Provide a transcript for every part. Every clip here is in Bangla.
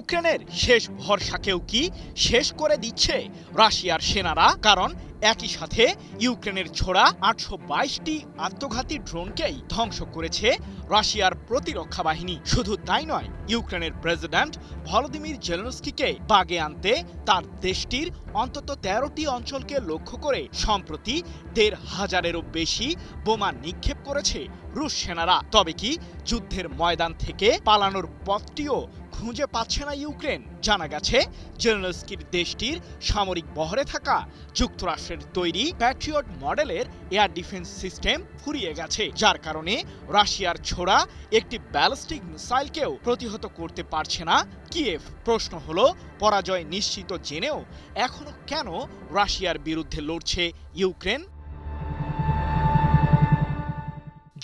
ইউক্রেনের শেষ ভরসাকেও কি শেষ করে দিচ্ছে রাশিয়ার সেনারা? কারণ একই সাথে ইউক্রেনের ছোড়া ৮২২টি আত্মঘাতী ড্রোনকেই ধ্বংস করেছে রাশিয়ার প্রতিরক্ষা বাহিনী। শুধু তাই নয়, ইউক্রেনের প্রেসিডেন্ট ভলোদিমির জেলেনস্কিকে বাগে আনতে তার দেশটির অন্তত ১৩টি অঞ্চলকে লক্ষ্য করে সম্প্রতি ১৫০০-এরও বেশি বোমা নিক্ষেপ করেছে রুশ সেনারা। তবে কি যুদ্ধের ময়দান থেকে পালানোর পথটিও খুঁজে পাচ্ছে না ইউক্রেন? জানা গেছে জেলেনস্কির দেশটির সামরিক বহরে থাকা যুক্তরাষ্ট্রের তৈরি প্যাট্রিয়ট মডেলের এয়ার ডিফেন্স সিস্টেম ফুরিয়ে গেছে, যার কারণে রাশিয়ার ছোড়া একটি ব্যালিস্টিক মিসাইলকেও প্রতিহত করতে পারছে না কিয়েভ। প্রশ্ন হলো, পরাজয় নিশ্চিত জেনেও এখনো কেন রাশিয়ার বিরুদ্ধে লড়ছে ইউক্রেন?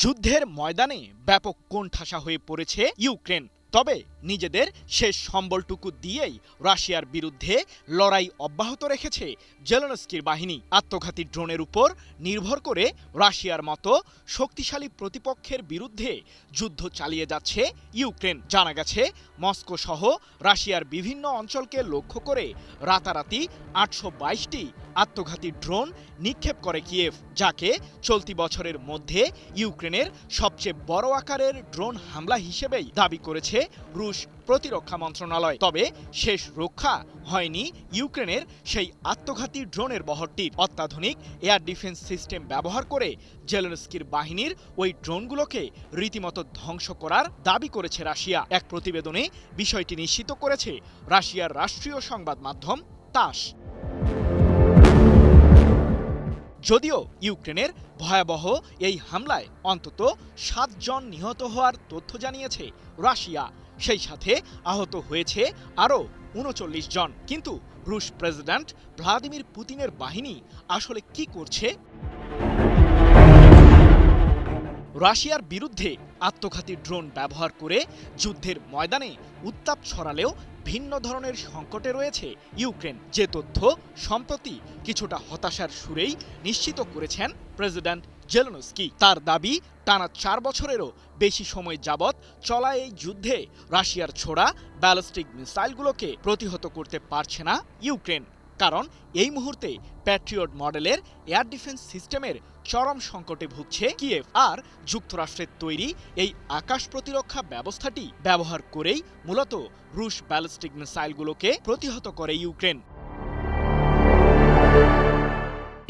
যুদ্ধের ময়দানে ব্যাপক কোণঠাসা হয়ে পড়েছে ইউক্রেন। তবে নিজেদের শেষ সম্বলটুকু দিয়েই রাশিয়ার বিরুদ্ধে লড়াই অব্যাহত রেখেছে জেলেনস্কির বাহিনী। আত্মঘাতী ড্রোনের উপর নির্ভর করে রাশিয়ার মতো শক্তিশালী প্রতিপক্ষের বিরুদ্ধে যুদ্ধ চালিয়ে যাচ্ছে ইউক্রেন। জানা গেছে মস্কো সহ রাশিয়ার বিভিন্ন অঞ্চলকে লক্ষ্য করে রাতারাতি ৮২২টি আত্মঘাতী ড্রোন নিক্ষেপ করে কিয়েভ, যাকে চলতি বছরের মধ্যে ইউক্রেনের সবচেয়ে বড় আকারের ড্রোন হামলা হিসেবেই দাবি করেছে রুশ প্রতিরক্ষা মন্ত্রণালয়। তবে শেষ রক্ষা হয়নি ইউক্রেনের সেই আত্মঘাতী ড্রোনের বহরটির। অত্যাধুনিক এয়ার ডিফেন্স সিস্টেম ব্যবহার করে জেলেনস্কির বাহিনীর ওই ড্রোনগুলোকে রীতিমতো ধ্বংস করার দাবি করেছে রাশিয়া। এক প্রতিবেদনে বিষয়টি নিশ্চিত করেছে রাশিয়ার রাষ্ট্রীয় সংবাদ মাধ্যম তাস। যদিও ইউক্রেনের ভয়াবহ এই হামলায় অন্তত ৭ জন নিহত হওয়ার তথ্য জানিয়েছে রাশিয়া, সেই সাথে আহত হয়েছে আরও ৩৯ জন। কিন্তু রুশ প্রেসিডেন্ট ভ্লাদিমির পুতিনের বাহিনী আসলে কি করছে? রাশিয়ার বিরুদ্ধে আত্মঘাতী ড্রোন ব্যবহার করে যুদ্ধের ময়দানে উত্তাপ ছড়ালেও ভিন্ন ধরনের সংকটে রয়েছে ইউক্রেন, যে তথ্য সম্প্রতি কিছুটা হতাশার সুরেই নিশ্চিত করেছেন প্রেসিডেন্ট জেলেনস্কি। তার দাবি, টানা ৪ বছরেরও বেশি সময় যাবৎ চলা এই যুদ্ধে রাশিয়ার ছোড়া ব্যালিস্টিক মিসাইলগুলোকে প্রতিহত করতে পারছে না ইউক্রেন। কারণ এই মুহূর্তে প্যাট্রিয়ট মডেলের এয়ার ডিফেন্স সিস্টেমের চরম সংকটে ভুগছে কিয়েভ, আর যুক্তরাষ্ট্রের তৈরি এই আকাশ প্রতিরক্ষা ব্যবস্থাটি ব্যবহার করেই মূলত রুশ ব্যালিস্টিক মিসাইলগুলোকে প্রতিহত করে ইউক্রেন।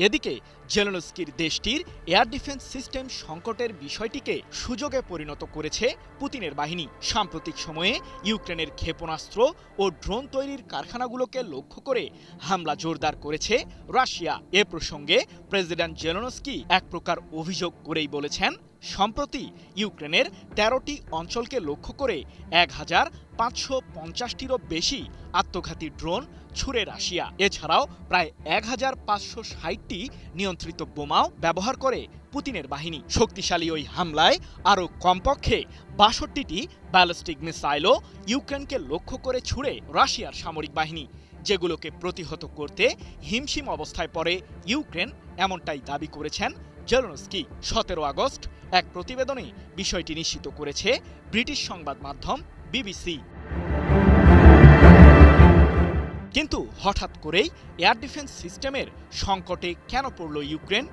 এদিকে জেলেনস্কির দেশটির এয়ার ডিফেন্স সিস্টেম সংকটের বিষয়টিকে সুযোগে পরিণত করেছে পুতিনের বাহিনী। সাম্প্রতিক সময়ে ইউক্রেনের ক্ষেপণাস্ত্র ও ড্রোন তৈরির কারখানাগুলোকে লক্ষ্য করে হামলা জোরদার করেছে রাশিয়া। এ প্রসঙ্গে প্রেসিডেন্ট জেলেনস্কি এক প্রকার অভিযোগ করেই বলেছেন, সম্প্রতি ইউক্রেনের ১৩টি অঞ্চলকে লক্ষ্য করে ১৫৫০টিরও বেশি আত্মঘাতী ড্রোন ছুড়ে রাশিয়া। এছাড়াও প্রায় ১৫৬০টি নিয়ন্ত্রিত বোমাও ব্যবহার করে পুতিনের বাহিনী। শক্তিশালী ওই হামলায় আরও কমপক্ষে ৬২টি ব্যালিস্টিক মিসাইলও ইউক্রেনকে লক্ষ্য করে ছুড়ে রাশিয়ার সামরিক বাহিনী, যেগুলোকে প্রতিহত করতে হিমশিম অবস্থায় পড়ে ইউক্রেন, এমনটাই দাবি করেছেন জেলেনস্কি। ১৭ আগস্ট এক প্রতিবেদনে বিষয়টি নিশ্চিত করেছে ব্রিটিশ সংবাদ মাধ্যম বিবিসি। কিন্তু হঠাৎ করেই এয়ার ডিফেন্স সিস্টেমের সংকটে কেন পড়ল ইউক্রেন?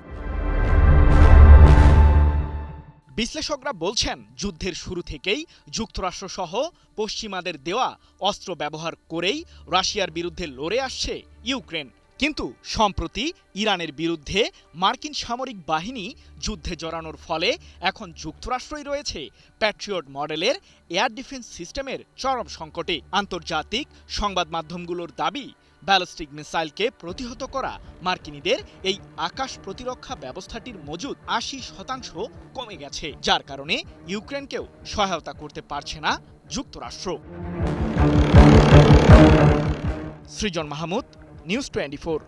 বিশ্লেষকরা বলছেন, যুদ্ধের শুরু থেকেই যুক্তরাষ্ট্রসহ পশ্চিমাদের দেওয়া অস্ত্র ব্যবহার করেই রাশিয়ার বিরুদ্ধে লড়ে আসছে ইউক্রেন। কিন্তু সম্প্রতি ইরানের বিরুদ্ধে মার্কিন সামরিক বাহিনী যুদ্ধে জড়ানোর ফলে এখন যুক্তরাষ্ট্রই রয়েছে প্যাট্রিয়ট মডেলের এয়ার ডিফেন্স সিস্টেমের চরম সংকটে। আন্তর্জাতিক সংবাদ মাধ্যমগুলোর দাবি, ব্যালিস্টিক মিসাইলকে প্রতিহত করা মার্কিনীদের এই আকাশ প্রতিরক্ষা ব্যবস্থাটির মজুদ ৮০% কমে গেছে, যার কারণে ইউক্রেনকেও সহায়তা করতে পারছে না যুক্তরাষ্ট্র। সৃজন মাহমুদ, নিউজ 24।